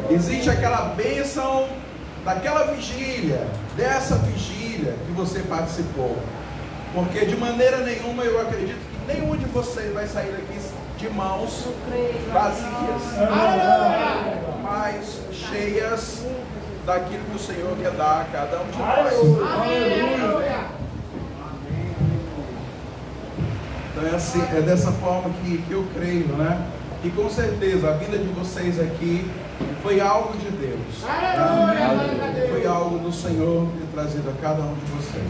Existe aquela bênção daquela vigília, dessa vigília que você participou. Porque de maneira nenhuma eu acredito que nenhum de vocês vai sair daqui de mãos vazias, mas cheias daquilo que o Senhor quer dar a cada um de nós. Então é assim, é dessa forma que eu creio, né? E com certeza a vida de vocês aqui foi algo de Deus, né? Foi algo do Senhor ter trazido a cada um de vocês.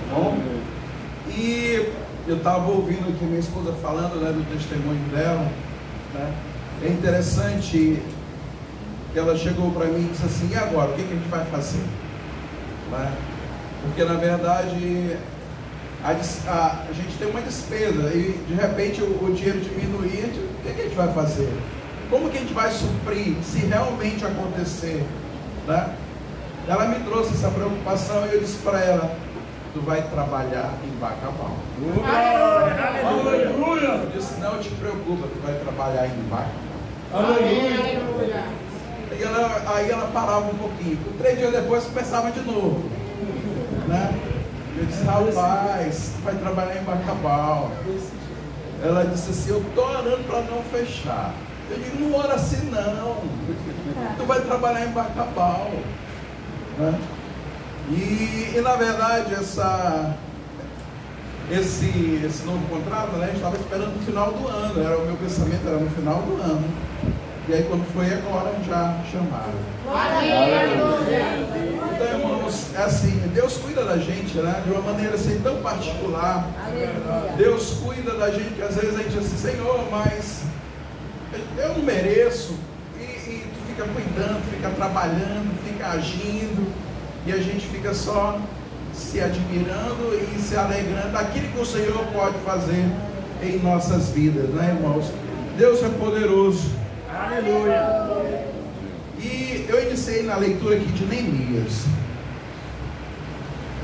Tá bom? E eu estava ouvindo aqui minha esposa falando, né, do testemunho dela, né? É interessante que ela chegou para mim e disse assim: e agora, o que a gente vai fazer? Né? Porque na verdade a gente tem uma despesa e de repente o dinheiro diminuir, o que a gente vai fazer? Como que a gente vai suprir se realmente acontecer? Né? Ela me trouxe essa preocupação e eu disse para ela: tu vai trabalhar em Bacabal. Aleluia! Eu disse: não te preocupa, tu vai trabalhar em Bacabal. Aleluia! Aí ela parava um pouquinho. 3 dias depois começava de novo, né? Eu disse: rapaz, tu vai trabalhar em Bacabal. Ela disse assim: eu estou orando para não fechar. Eu digo: não ora assim não. Tu vai trabalhar em Bacabal, né? E na verdade esse novo contrato, né, a gente estava esperando no final do ano. O meu pensamento era no final do ano. E aí quando foi agora já chamaram. Então, irmãos, é assim, Deus cuida da gente, né, de uma maneira assim tão particular. Deus cuida da gente, que às vezes a gente diz assim: Senhor, mas eu não mereço. E tu fica cuidando, fica trabalhando, fica agindo, e a gente fica só se admirando e se alegrando daquilo que o Senhor pode fazer em nossas vidas, né, irmãos? Deus é poderoso. Aleluia. E eu iniciei na leitura aqui de Neemias.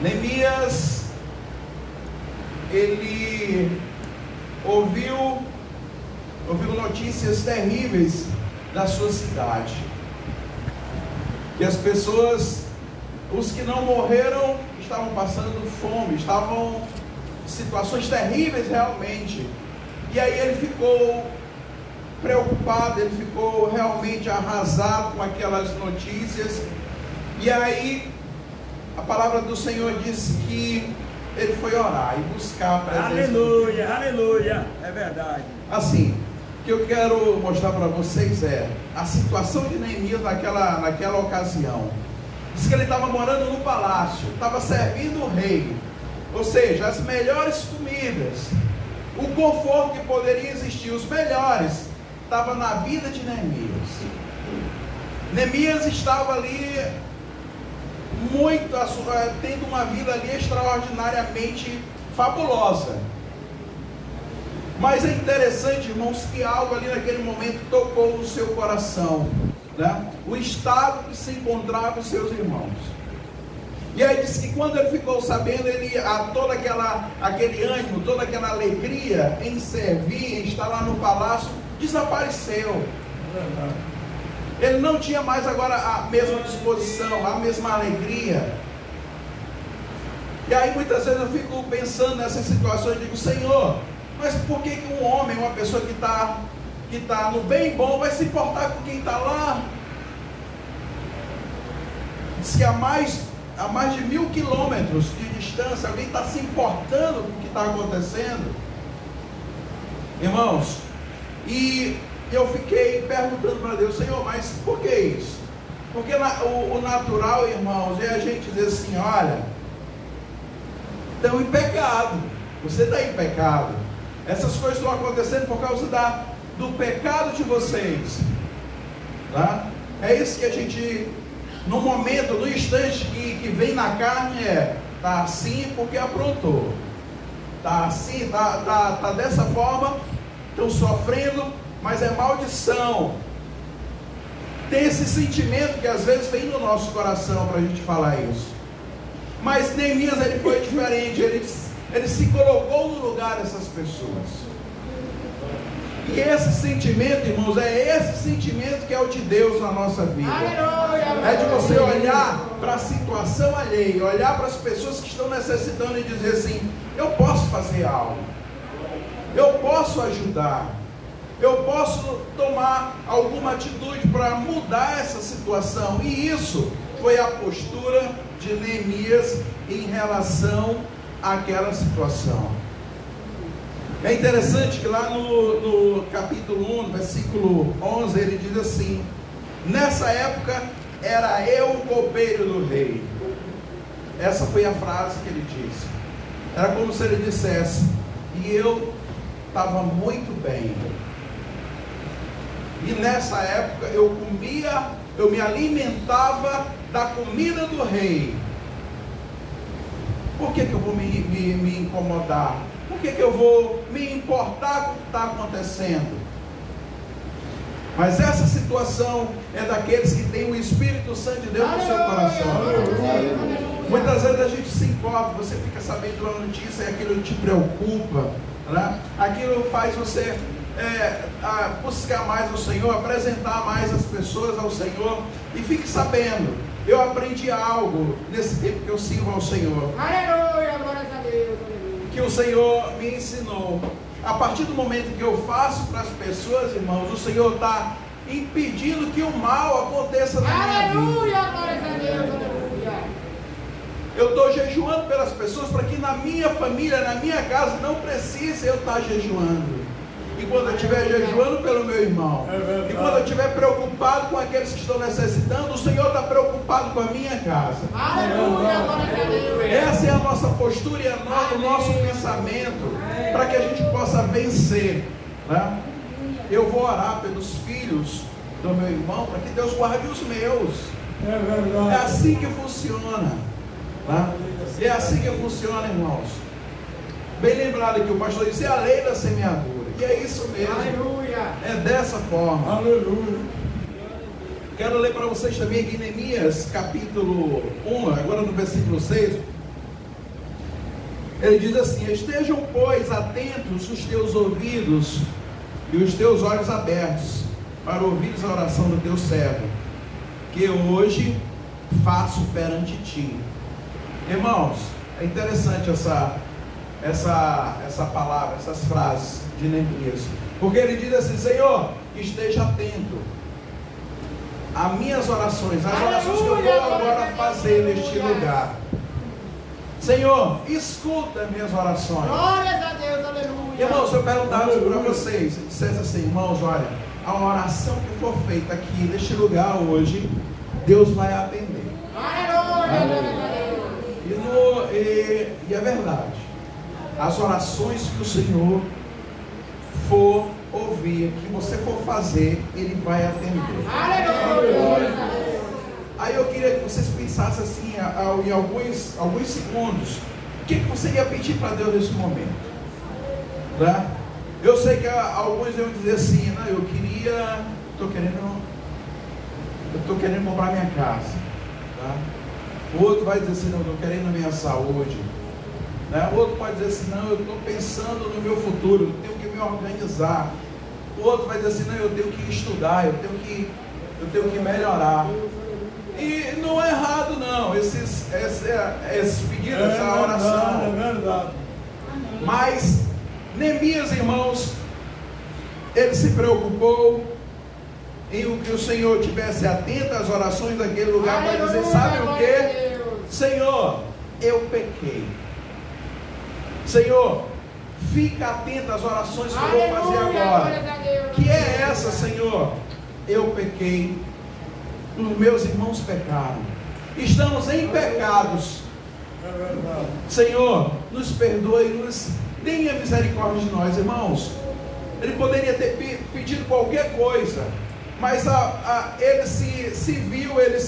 Neemias, ele ouviu notícias terríveis da sua cidade. Que as pessoas, os que não morreram, estavam passando fome, estavam em situações terríveis realmente. E aí ele ficou preocupado, ele ficou realmente arrasado com aquelas notícias. E aí a palavra do Senhor diz que ele foi orar e buscar a presença. Aleluia, aleluia, é verdade. Assim, o que eu quero mostrar para vocês é a situação de Neemias naquela ocasião. Diz que ele estava morando no palácio, estava servindo o rei, ou seja, as melhores comidas, o conforto que poderia existir, os melhores, estava na vida de Neemias. Neemias estava ali tendo uma vida ali extraordinariamente fabulosa. Mas é interessante, irmãos, que algo ali naquele momento tocou no seu coração, né? O estado que se encontravam os seus irmãos. E aí diz que quando ele ficou sabendo, todo aquele ânimo, toda aquela alegria em servir, em estar lá no palácio, desapareceu. Ele não tinha mais agora a mesma disposição, a mesma alegria. E aí muitas vezes eu fico pensando nessas situações e digo: Senhor, mas por que um homem, uma pessoa que está no bem bom, vai se importar com quem está lá? Se a mais de 1000 quilômetros de distância, alguém está se importando com o que está acontecendo? Irmãos, e eu fiquei perguntando para Deus: Senhor, mas por que isso? Porque o natural, irmãos, é a gente dizer assim: olha, estão em pecado, você está em pecado, essas coisas estão acontecendo por causa do pecado de vocês, tá? É isso que a gente, no momento, no instante que vem na carne, tá assim porque aprontou, tá assim, tá dessa forma, estão sofrendo, mas é maldição. Tem esse sentimento que às vezes vem no nosso coração para a gente falar isso. Mas Neemias, ele foi diferente, ele se colocou no lugar dessas pessoas. E esse sentimento, irmãos, é esse sentimento que é o de Deus na nossa vida. É de você olhar para a situação alheia, olhar para as pessoas que estão necessitando e dizer assim: eu posso fazer algo, eu posso ajudar, eu posso tomar alguma atitude para mudar essa situação. E isso foi a postura de Neemias em relação àquela situação. É interessante que lá no capítulo 1, versículo 11, ele diz assim: nessa época era eu o copeiro do rei. Essa foi a frase que ele disse. Era como se ele dissesse: e eu estava muito bem. E nessa época eu comia, eu me alimentava da comida do rei. Por que eu vou me incomodar? Por que eu vou me importar com o que está acontecendo? Mas essa situação é daqueles que têm o Espírito Santo de Deus no seu coração. Muitas vezes a gente se importa, você fica sabendo de uma notícia e aquilo te preocupa, né? Aquilo faz você buscar mais o Senhor, apresentar mais as pessoas ao Senhor. E fique sabendo, eu aprendi algo nesse tempo que eu sirvo ao Senhor. Aleluia, glória a Deus. Que o Senhor me ensinou. A partir do momento que eu faço para as pessoas, irmãos, o Senhor está impedindo que o mal aconteça na minha vida. Aleluia, glória a Deus, aleluia. Eu estou jejuando pelas pessoas para que na minha família, na minha casa, não precise eu estar jejuando. E quando eu estiver jejuando pelo meu irmão, e quando eu estiver preocupado com aqueles que estão necessitando, o Senhor está preocupado com a minha casa. Aleluia, glória a Deus. Essa é a nossa postura e o nosso pensamento, para que a gente possa vencer, né? Eu vou orar pelos filhos do meu irmão, para que Deus guarde os meus. É assim que funciona, né? É assim que funciona, irmãos. Bem lembrado que o pastor disse: é a lei da semeadura. E é isso mesmo. Aleluia. É dessa forma. Aleluia. Quero ler para vocês também aqui Neemias capítulo 1, agora no versículo 6. Ele diz assim: estejam, pois, atentos os teus ouvidos e os teus olhos abertos, para ouvires a oração do teu servo, que hoje faço perante ti. Irmãos, é interessante essa palavra, essas frases de Neemias, porque ele diz assim: Senhor, esteja atento às minhas orações, às orações que eu vou agora fazer neste lugar. Senhor, escuta minhas orações. Glórias a Deus, aleluia. Irmãos, se eu perguntasse para vocês, se dissesse assim: irmãos, olha, a oração que for feita aqui neste lugar hoje, Deus vai atender. Aleluia. E é verdade. As orações que o Senhor for ouvir, que você for fazer, Ele vai atender. Aleluia. Aí eu queria que vocês pensassem assim, em alguns segundos, o que você ia pedir para Deus nesse momento, né? Eu sei que alguns iam dizer assim: não, eu estou querendo comprar minha casa, tá? O outro vai dizer assim: não, eu estou querendo a minha saúde, né? O outro pode dizer assim: não, eu estou pensando no meu futuro, eu tenho que me organizar. O outro vai dizer assim: não, eu tenho que estudar, eu tenho que melhorar. E não é errado não, esses pedidos, essa oração. É verdade. Mas Neemias, irmãos, ele se preocupou em o que o Senhor tivesse atento às orações daquele lugar, para dizer: sabe o que? Senhor, eu pequei. Senhor, fica atento às orações que eu vou fazer agora. Que é essa, Senhor? Eu pequei, os meus irmãos pecaram, estamos em pecados. É verdade. Senhor, nos perdoe, tenha misericórdia de nós, irmãos. Ele poderia ter pedido qualquer coisa, mas ele se viu, ele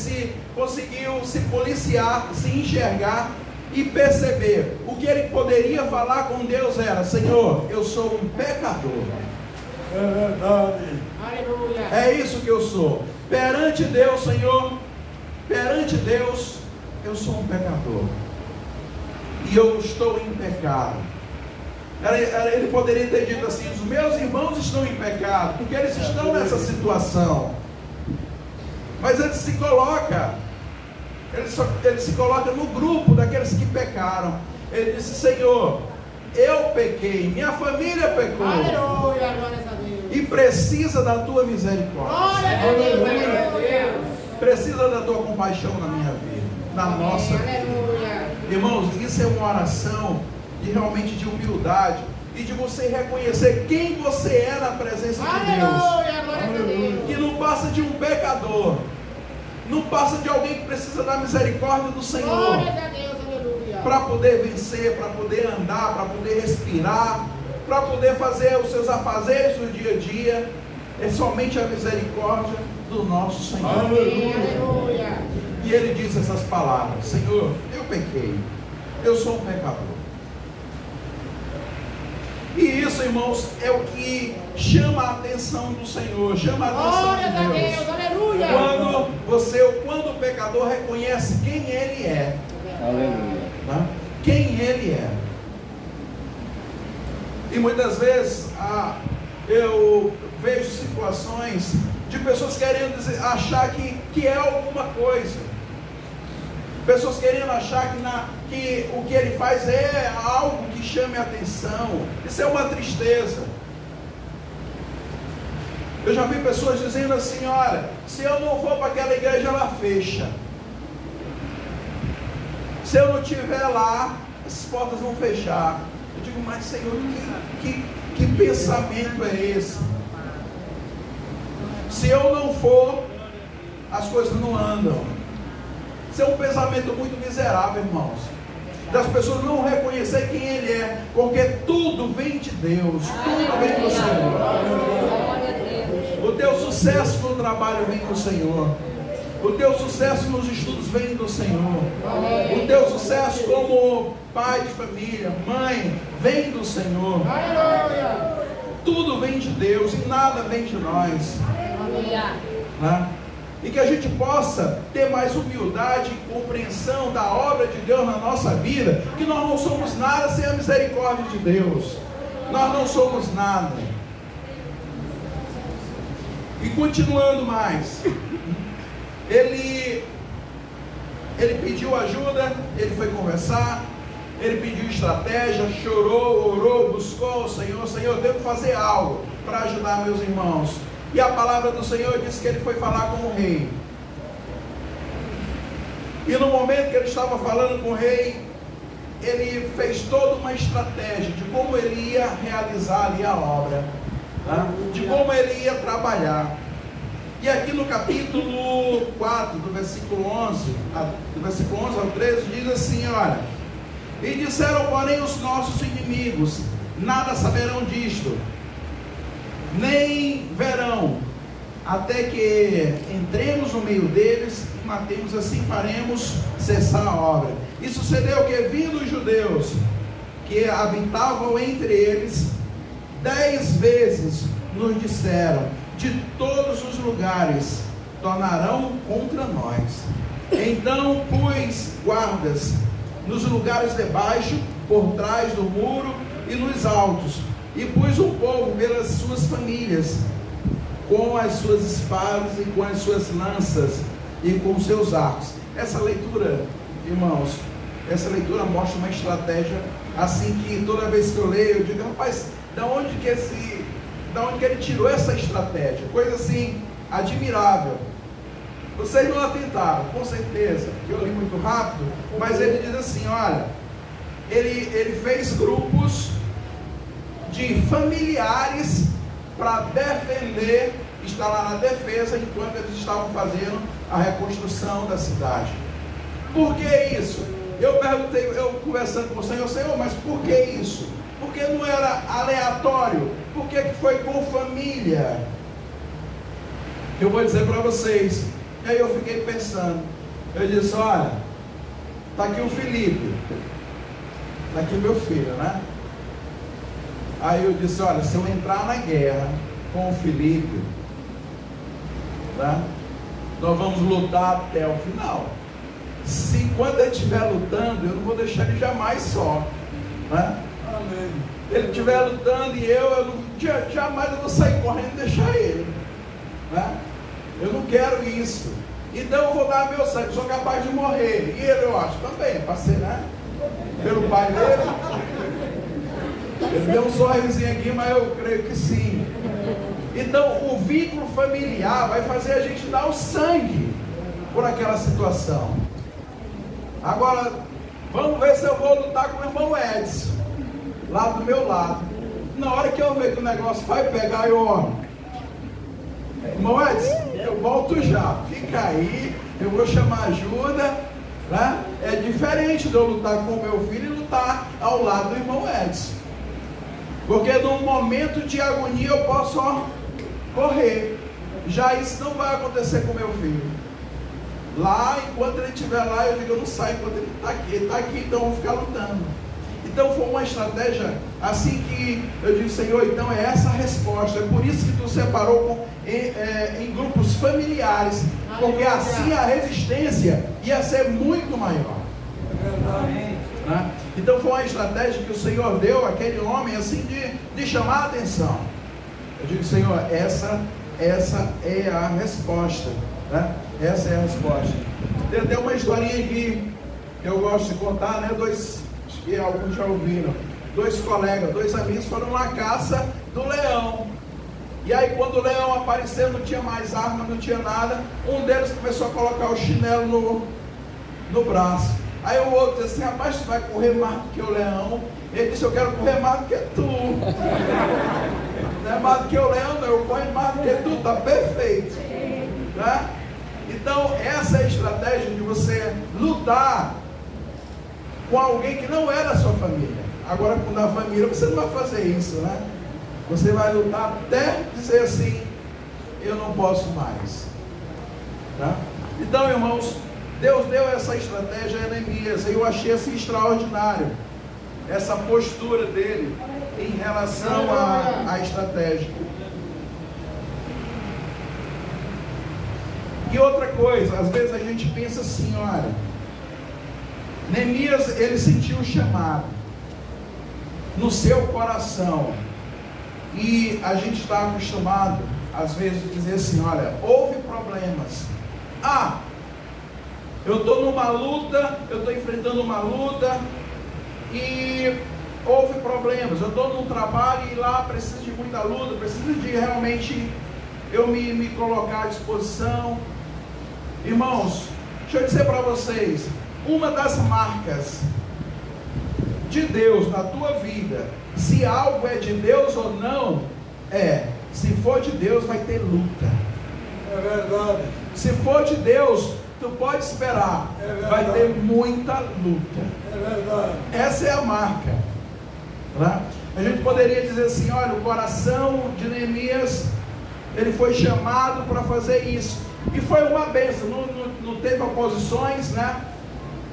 conseguiu se policiar, se enxergar e perceber. O que ele poderia falar com Deus era: Senhor, eu sou um pecador. É verdade. Aleluia. É isso que eu sou. Perante Deus, Senhor, perante Deus, eu sou um pecador. E eu estou em pecado. Ele poderia ter dito assim: os meus irmãos estão em pecado, porque eles estão nessa situação. Mas ele se coloca no grupo daqueles que pecaram. Ele disse: Senhor, eu pequei, minha família pecou. Aleluia, glória a Deus. E precisa da tua misericórdia. Glória a Deus, glória a Deus. Precisa da tua compaixão na minha vida, na nossa vida. Aleluia. Irmãos, isso é uma oração realmente de humildade e de você reconhecer quem você é na presença de Deus. Aleluia, glória a Deus. Que não passa de um pecador, não passa de alguém que precisa da misericórdia do Senhor. Glória a Deus, aleluia. Para poder vencer, para poder andar, para poder respirar, para poder fazer os seus afazeres do dia a dia. É somente a misericórdia do nosso Senhor. Aleluia. E ele disse essas palavras: Senhor, eu pequei, eu sou um pecador. E isso, irmãos, é o que chama a atenção do Senhor, chama a atenção de Deus. Glória a Deus, aleluia. Quando o pecador reconhece quem ele é. Aleluia. Tá? Quem ele é. E muitas vezes eu vejo situações de pessoas querendo achar que é alguma coisa. Pessoas querendo achar que o que ele faz é algo que chame a atenção. Isso é uma tristeza. Eu já vi pessoas dizendo assim: olha, se eu não for para aquela igreja, ela fecha. Se eu não estiver lá, as portas vão fechar. Eu digo: mas Senhor, que pensamento é esse? Se eu não for, as coisas não andam. Isso é um pensamento muito miserável, irmãos. Das pessoas não reconhecer quem Ele é, porque tudo vem de Deus, tudo vem do Senhor. O teu sucesso no trabalho vem do Senhor. O teu sucesso nos estudos vem do Senhor. O teu sucesso como pai de família, mãe, vem do Senhor. Tudo vem de Deus e nada vem de nós. Né? E que a gente possa ter mais humildade e compreensão da obra de Deus na nossa vida, que nós não somos nada sem a misericórdia de Deus. Nós não somos nada. E continuando mais, ele pediu ajuda, ele foi conversar, ele pediu estratégia, chorou, orou, buscou o Senhor: Senhor, eu devo fazer algo para ajudar meus irmãos. E a palavra do Senhor diz que ele foi falar com o rei. E no momento que ele estava falando com o rei, ele fez toda uma estratégia de como ele ia realizar ali a obra, tá? De como ele ia trabalhar. E aqui no capítulo 4, do versículo 11 ao 13, diz assim: olha, e disseram, porém, os nossos inimigos: nada saberão disto, nem verão, até que entremos no meio deles e matemos, assim faremos cessar a obra. E sucedeu que, vindo os judeus que habitavam entre eles, 10 vezes nos disseram: de todos os lugares tornarão contra nós. Então pus guardas nos lugares de baixo, por trás do muro e nos altos, e pus o povo pelas suas famílias, com as suas espadas e com as suas lanças e com os seus arcos. Essa leitura, irmãos, essa leitura mostra uma estratégia assim que toda vez que eu leio, eu digo: rapaz, da onde que ele tirou essa estratégia? Coisa assim, admirável. Vocês não atentaram, com certeza, porque eu li muito rápido, mas ele diz assim: olha, ele fez grupos de familiares para defender, estar lá na defesa, enquanto eles estavam fazendo a reconstrução da cidade. Por que isso? Eu perguntei, eu conversando com o Senhor: mas por que isso? Porque não era aleatório? Por que foi com família? Eu vou dizer para vocês. E aí eu fiquei pensando, eu disse: olha, está aqui o Felipe, está aqui o meu filho, né? Aí eu disse: olha, se eu entrar na guerra com o Felipe, tá? Nós vamos lutar até o final. Se quando ele estiver lutando, eu não vou deixar ele jamais só, né? Amém. Ele estiver lutando e jamais eu vou sair correndo e deixar ele, né? Eu não quero isso. Então eu vou dar meu sangue, sou capaz de morrer. E ele, eu acho também, para ser, né? Pelo pai dele. Ele deu um sorrisinho aqui, mas eu creio que sim. Então o vínculo familiar vai fazer a gente dar o sangue por aquela situação. Agora, vamos ver se eu vou lutar com o irmão Edson, lá do meu lado. Na hora que eu ver que o negócio vai pegar, eu irmão Edson, eu volto já, fica aí, eu vou chamar ajuda, né? É diferente de eu lutar com o meu filho e lutar ao lado do irmão Edson, porque num momento de agonia eu posso correr. Já isso não vai acontecer com meu filho. Lá, enquanto ele estiver lá, eu digo, eu não saio enquanto ele está aqui, então eu vou ficar lutando. Então foi uma estratégia assim que eu digo, Senhor, então é essa a resposta. É por isso que tu separou em grupos familiares, porque assim a resistência ia ser muito maior. Né? Então foi uma estratégia que o Senhor deu àquele homem assim de chamar a atenção. Eu digo, Senhor, essa é a resposta, né? Essa é a resposta. Tem até uma historinha aqui que eu gosto de contar, né? Acho que alguns já ouviram. Dois colegas, dois amigos foram na caça do leão. E aí quando o leão apareceu, não tinha mais arma, não tinha nada. Um deles começou a colocar o chinelo no braço. Aí o outro disse assim, rapaz, tu vai correr mais do que o leão. Ele disse, eu quero correr mais do que tu. Não é mais do que o leão, não, eu corro mais do que tu, tá perfeito. Né? Então essa é a estratégia de você lutar com alguém que não é da sua família. Agora com da família você não vai fazer isso, né? Você vai lutar até dizer assim, eu não posso mais. Tá? Então, irmãos, Deus deu essa estratégia a Neemias, e eu achei assim extraordinário essa postura dele em relação à estratégia. E outra coisa, às vezes a gente pensa assim, olha, Neemias, ele sentiu o chamado no seu coração, e a gente está acostumado às vezes a dizer assim, olha, houve problemas, eu estou numa luta, eu estou enfrentando uma luta e houve problemas, eu estou num trabalho e lá preciso de muita luta, preciso de realmente eu me colocar à disposição. Irmãos, deixa eu dizer para vocês, uma das marcas de Deus na tua vida, se algo é de Deus ou não, se for de Deus vai ter luta. É verdade. Se for de Deus, tu pode esperar, vai ter muita luta. É verdade. Essa é a marca. Né? A gente poderia dizer assim, olha, o coração de Neemias, ele foi chamado para fazer isso, e foi uma bênção, não teve oposições, né?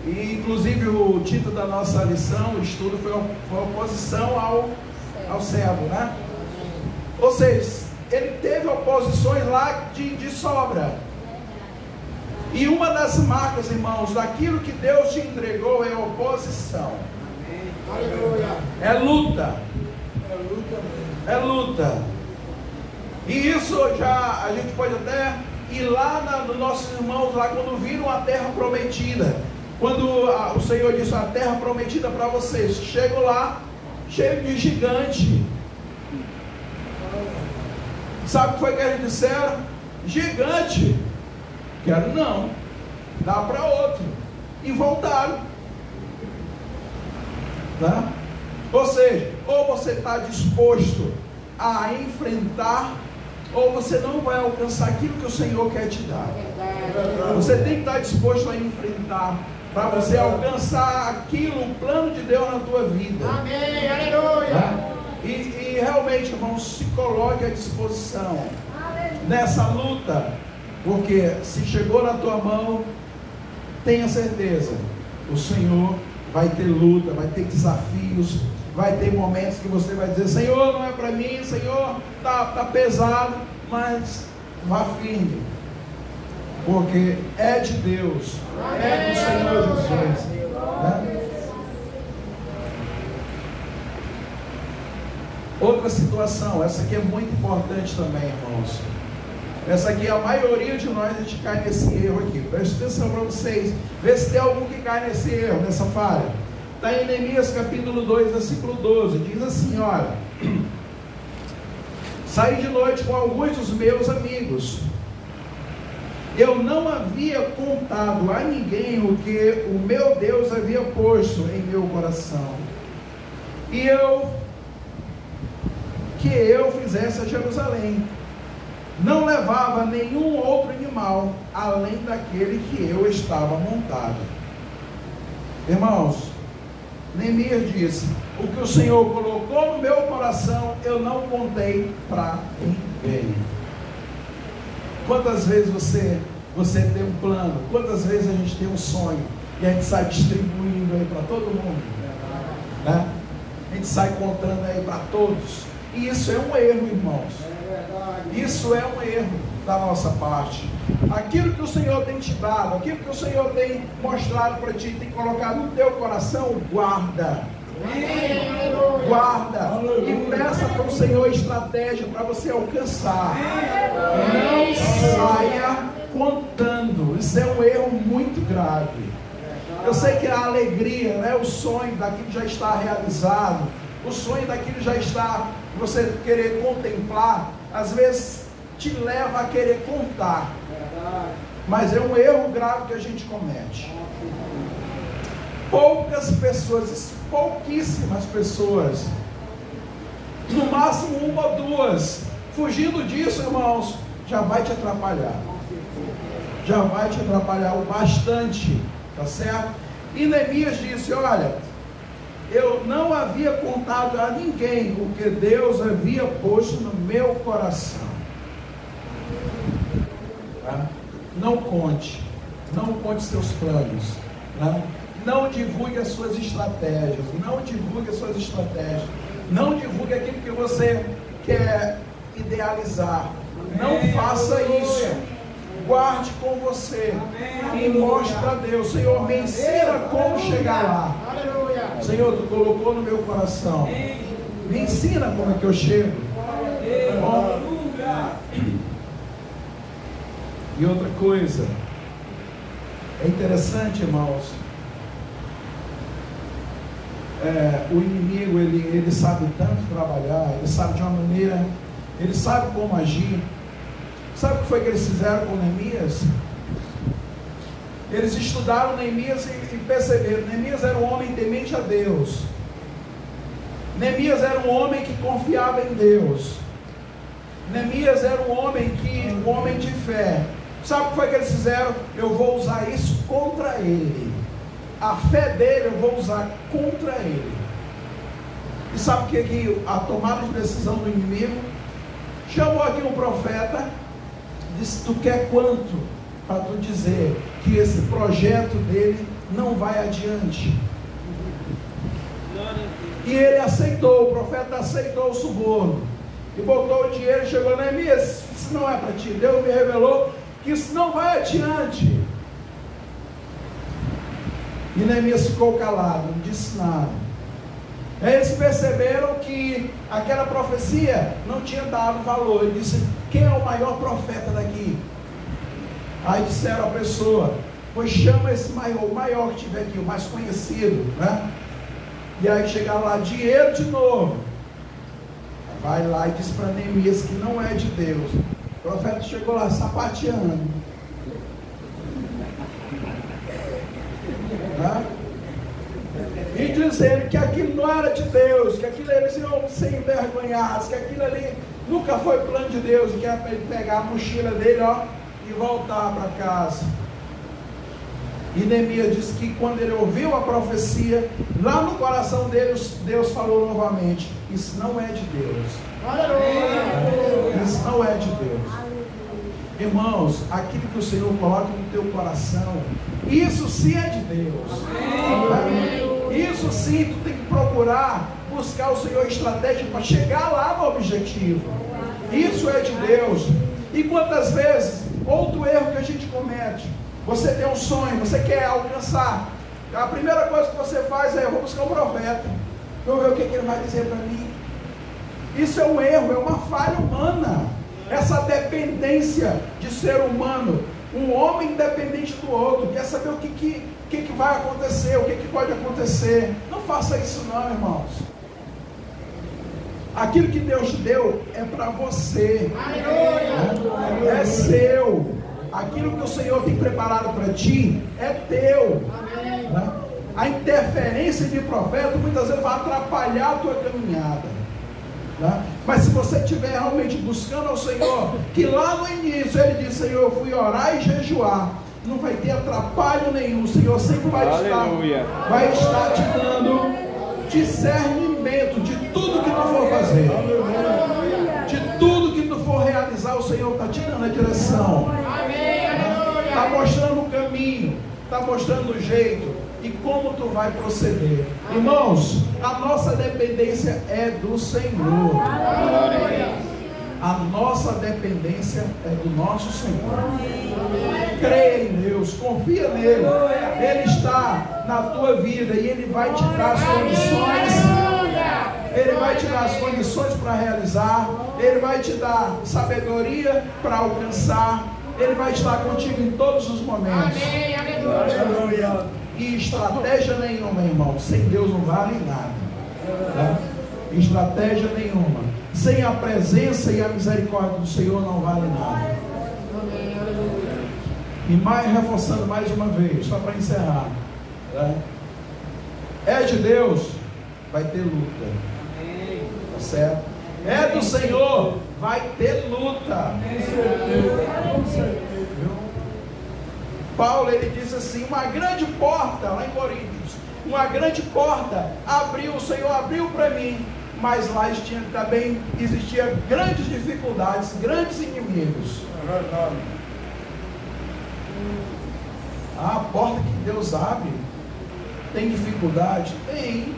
E inclusive o título da nossa lição, o estudo, foi oposição ao cego, né? Ou seja, ele teve oposições lá de sobra. E uma das marcas, irmãos, daquilo que Deus te entregou é oposição. Aleluia. É luta. É luta mesmo. É luta. E isso já, a gente pode até ir lá nos nossos irmãos, lá quando viram a terra prometida. Quando o Senhor disse, a terra prometida para vocês, chegam lá, cheio de gigante. Sabe o que foi que eles disseram? Gigante. Quero não, dá para outro. E voltaram. Tá? Ou seja, ou você está disposto a enfrentar, ou você não vai alcançar aquilo que o Senhor quer te dar. Você tem que estar disposto a enfrentar, para você alcançar aquilo, o plano de Deus na tua vida. Amém, aleluia. Tá? E realmente, irmãos, se coloque à disposição nessa luta, porque se chegou na tua mão, tenha certeza, o Senhor vai ter luta, vai ter desafios, vai ter momentos que você vai dizer, Senhor, não é para mim, Senhor, tá pesado, mas vá firme, porque é de Deus, é do Senhor Jesus, né? Outra situação, essa aqui é muito importante também, irmãos. Essa aqui, a maioria de nós, a gente cai nesse erro aqui. Preste atenção para vocês. Vê se tem algum que cai nesse erro, nessa falha. Está em Neemias capítulo 2, versículo 12. Diz assim, olha: saí de noite com alguns dos meus amigos. Eu não havia contado a ninguém o que o meu Deus havia posto em meu coração. E que eu fizesse a Jerusalém. Não levava nenhum outro animal, além daquele que eu estava montado. Irmãos, Neemias disse: o que o Senhor colocou no meu coração, eu não contei para ninguém. Quantas vezes você tem um plano? Quantas vezes a gente tem um sonho e a gente sai distribuindo aí para todo mundo, né? A gente sai contando aí para todos. E isso é um erro, irmãos. Isso é um erro da nossa parte. Aquilo que o Senhor tem te dado, aquilo que o Senhor tem mostrado para ti, tem colocado no teu coração, guarda. Guarda e peça para o Senhor estratégia para você alcançar. Não saia contando. Isso é um erro muito grave. Eu sei que a alegria, né, o sonho daquilo já está realizado, o sonho daquilo já está, você querer contemplar, às vezes te leva a querer contar. Mas é um erro grave que a gente comete. Poucas pessoas, pouquíssimas pessoas, no máximo uma ou duas, fugindo disso, irmãos, já vai te atrapalhar. Já vai te atrapalhar o bastante, tá certo? E Neemias disse: olha, eu não havia contado a ninguém o que Deus havia posto no meu coração. Tá? Não conte seus planos, tá? Não divulgue as suas estratégias, não divulgue aquilo que você quer idealizar, não faça isso. Guarde com você e mostre para Deus: Senhor, me ensina como chegar lá. Senhor, tu colocou no meu coração, me ensina como é que eu chego. Bom? E outra coisa, é interessante, irmãos, o inimigo, ele sabe tanto trabalhar, ele sabe de uma maneira, ele sabe como agir. Sabe o que foi que eles fizeram com Neemias? Eles estudaram Neemias e perceberam: Neemias era um homem temente a Deus. Neemias era um homem que confiava em Deus. Neemias era um homem de fé. Sabe o que foi que eles fizeram? Eu vou usar isso contra ele. A fé dele eu vou usar contra ele. E sabe o que a tomada de decisão do inimigo? Chamou aqui um profeta, disse: tu quer quanto para tu dizer que esse projeto dele não vai adiante? E ele aceitou, o profeta aceitou o suborno e botou o dinheiro e chegou: Neemias, isso não é para ti. Deus me revelou que isso não vai adiante. E Neemias ficou calado, não disse nada. Eles perceberam que aquela profecia não tinha dado valor. Ele disse: quem é o maior profeta daqui? Aí disseram a pessoa: pois chama esse maior, o maior que tiver aqui, o mais conhecido, né? E aí chegaram lá: dinheiro de novo. Vai lá e diz para Neemias que não é de Deus. O profeta chegou lá sapateando, né? E dizendo que aquilo não era de Deus, que aquilo eles iam ser envergonhados, que aquilo ali nunca foi plano de Deus, e que era para ele pegar a mochila dele, ó, e voltar para casa. E Neemias disse que quando ele ouviu a profecia, lá no coração dele, Deus falou novamente: isso não é de Deus. Isso não é de Deus. Irmãos, aquilo que o Senhor coloca no teu coração, isso sim é de Deus. Isso sim, tu tem que procurar buscar o Senhor estratégia para chegar lá no objetivo. Isso é de Deus. E quantas vezes, outro erro que a gente comete: você tem um sonho, você quer alcançar, a primeira coisa que você faz é: eu vou buscar um profeta, eu vou ver o que ele vai dizer para mim. Isso é um erro, é uma falha humana. Essa dependência de ser humano, um homem dependente do outro, quer saber o que vai acontecer, o que pode acontecer. Não faça isso não, irmãos. Aquilo que Deus deu é para você, é seu. Aquilo que o Senhor tem preparado para ti é teu. Né? A interferência de profeta muitas vezes vai atrapalhar a tua caminhada. Né? Mas se você estiver realmente buscando ao Senhor, que lá no início ele disse: Senhor, eu fui orar e jejuar, não vai ter atrapalho nenhum. O Senhor sempre vai estar te dando discernimento de tudo que tu for fazer, de tudo que tu for realizar. O Senhor está te dando a direção, está mostrando o caminho, está mostrando o jeito e como tu vai proceder. Irmãos, a nossa dependência é do Senhor. A nossa dependência é do nosso Senhor. Creia em Deus, confia nele. Ele está na tua vida e Ele vai te dar as condições. Ele vai te dar as condições para realizar. Ele vai te dar sabedoria para alcançar. Ele vai estar contigo em todos os momentos. E estratégia nenhuma, irmão, sem Deus não vale nada. Tá? Estratégia nenhuma sem a presença e a misericórdia do Senhor não vale nada. E mais, reforçando mais uma vez, só para encerrar, tá? É de Deus, vai ter luta. Tá certo? É do Senhor, vai ter luta. Com certeza. Paulo, ele diz assim: uma grande porta, lá em Coríntios, uma grande porta abriu, o Senhor abriu para mim, mas lá também existia grandes dificuldades, grandes inimigos. A porta que Deus abre tem dificuldade? Tem.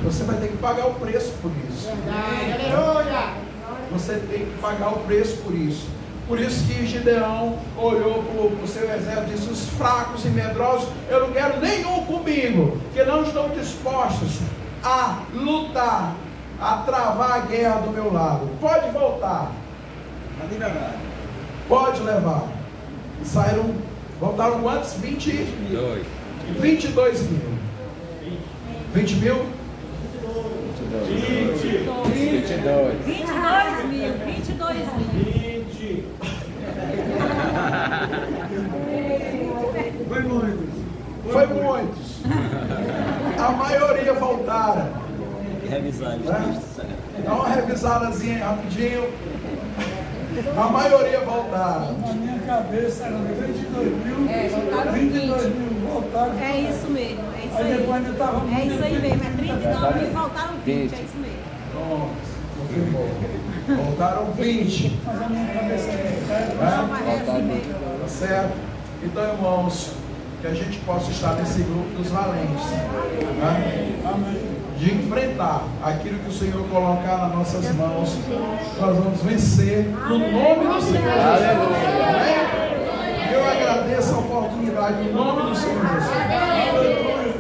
Você vai ter que pagar o preço por isso. Você tem que pagar o preço por isso. Por isso que Gideão olhou para o seu exército e disse: os fracos e medrosos, eu não quero nenhum comigo, que não estão dispostos a lutar, a travar a guerra do meu lado. Pode voltar, pode levar. E voltaram quantos? 22 mil. 20 mil? 22 mil. Foi muitos. A maioria voltaram. Revisar. Né? Dá uma revisadazinha rapidinho. A maioria voltaram. Na minha cabeça eram 22 mil, voltaram 22 mil voltaram. É isso mesmo, é isso Aí aí. depois ainda estava muito. É isso aí mesmo, é 39 mil, voltaram 20, é isso mesmo. Pronto, voltaram 20. Mas a minha cabeça Não, é assim mesmo. Tá certo? Então, irmãos, que a gente possa estar nesse grupo dos valentes, né? De enfrentar aquilo que o Senhor colocar nas nossas mãos. Nós vamos vencer no nome do Senhor. Aleluia. Eu agradeço a oportunidade no nome do Senhor Jesus.